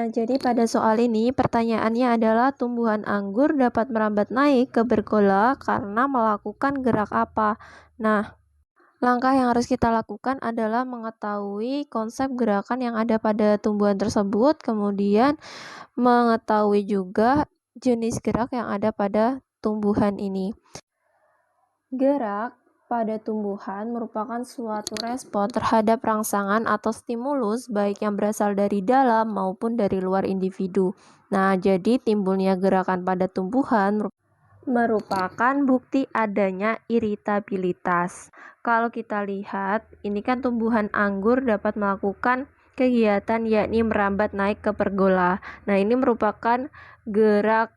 Jadi pada soal ini pertanyaannya adalah tumbuhan anggur dapat merambat naik ke pergola karena melakukan gerak apa? Nah, langkah yang harus kita lakukan adalah mengetahui konsep gerakan yang ada pada tumbuhan tersebut, kemudian mengetahui juga jenis gerak yang ada pada tumbuhan ini. Gerak pada tumbuhan merupakan suatu respon terhadap rangsangan atau stimulus baik yang berasal dari dalam maupun dari luar individu. Nah, jadi timbulnya gerakan pada tumbuhan merupakan bukti adanya iritabilitas. Kalau kita lihat, ini kan tumbuhan anggur dapat melakukan kegiatan yakni merambat naik ke pergola. Nah, ini merupakan gerak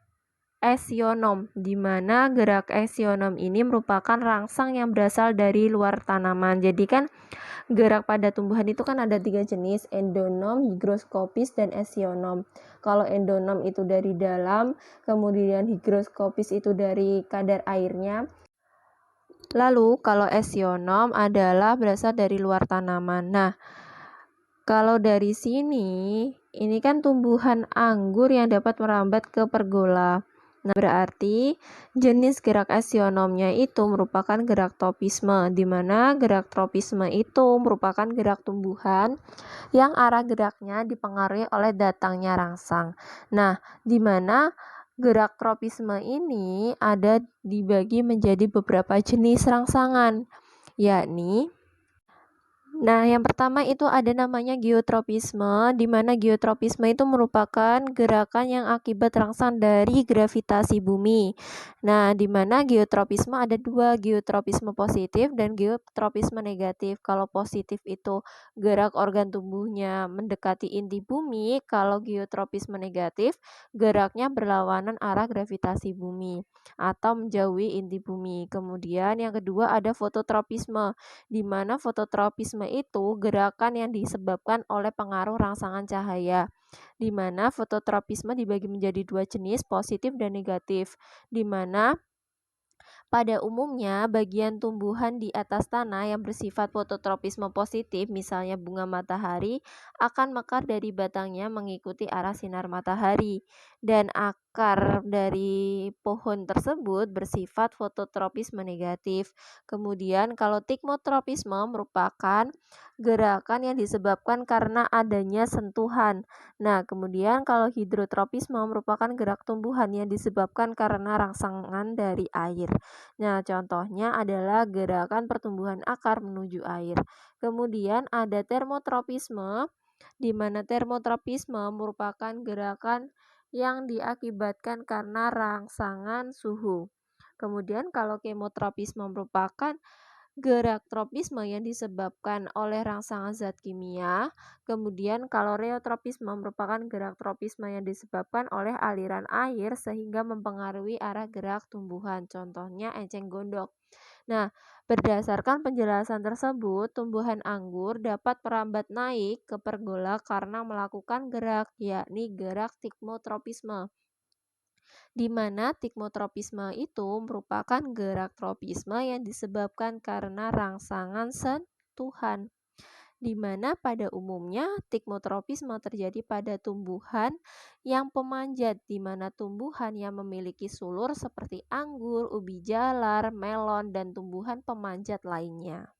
esionom, di mana gerak esionom ini merupakan rangsang yang berasal dari luar tanaman. Jadi kan gerak pada tumbuhan itu kan ada 3 jenis, endonom, higroskopis, dan esionom. Kalau endonom itu dari dalam, kemudian higroskopis itu dari kadar airnya. Lalu kalau esionom adalah berasal dari luar tanaman. Nah, kalau dari sini, ini kan tumbuhan anggur yang dapat merambat ke pergola. Nah, berarti jenis gerak esionomnya itu merupakan gerak tropisme, di mana gerak tropisme itu merupakan gerak tumbuhan yang arah geraknya dipengaruhi oleh datangnya rangsang. Nah, di mana gerak tropisme ini ada dibagi menjadi beberapa jenis rangsangan, yakni yang pertama itu ada namanya geotropisme, di mana geotropisme itu merupakan gerakan yang akibat rangsang dari gravitasi bumi. Nah, di mana geotropisme ada 2, geotropisme positif dan geotropisme negatif. Kalau positif itu gerak organ tubuhnya mendekati inti bumi, kalau geotropisme negatif geraknya berlawanan arah gravitasi bumi atau menjauhi inti bumi. Kemudian yang kedua ada fototropisme, di mana fototropisme itu gerakan yang disebabkan oleh pengaruh rangsangan cahaya, di mana fototropisme dibagi menjadi 2 jenis, positif dan negatif, di mana pada umumnya, bagian tumbuhan di atas tanah yang bersifat fototropisme positif, misalnya bunga matahari, akan mekar dari batangnya mengikuti arah sinar matahari, dan akar dari pohon tersebut bersifat fototropisme negatif. Kemudian, kalau tikmotropisme merupakan gerakan yang disebabkan karena adanya sentuhan. Nah, kemudian kalau hidrotropisme merupakan gerak tumbuhan yang disebabkan karena rangsangan dari air. Nah, contohnya adalah gerakan pertumbuhan akar menuju air. Kemudian ada termotropisme, di mana termotropisme merupakan gerakan yang diakibatkan karena rangsangan suhu. Kemudian kalau kemotropisme merupakan gerak tropisme yang disebabkan oleh rangsangan zat kimia. Kemudian kalau reotropisme merupakan gerak tropisme yang disebabkan oleh aliran air sehingga mempengaruhi arah gerak tumbuhan. Contohnya enceng gondok. Nah, berdasarkan penjelasan tersebut, tumbuhan anggur dapat merambat naik ke pergola karena melakukan gerak, yakni gerak tikmotropisme, di mana tikmotropisme itu merupakan gerak tropisme yang disebabkan karena rangsangan sentuhan, di mana pada umumnya tikmotropisme terjadi pada tumbuhan yang pemanjat, di mana tumbuhan yang memiliki sulur seperti anggur, ubi jalar, melon, dan tumbuhan pemanjat lainnya.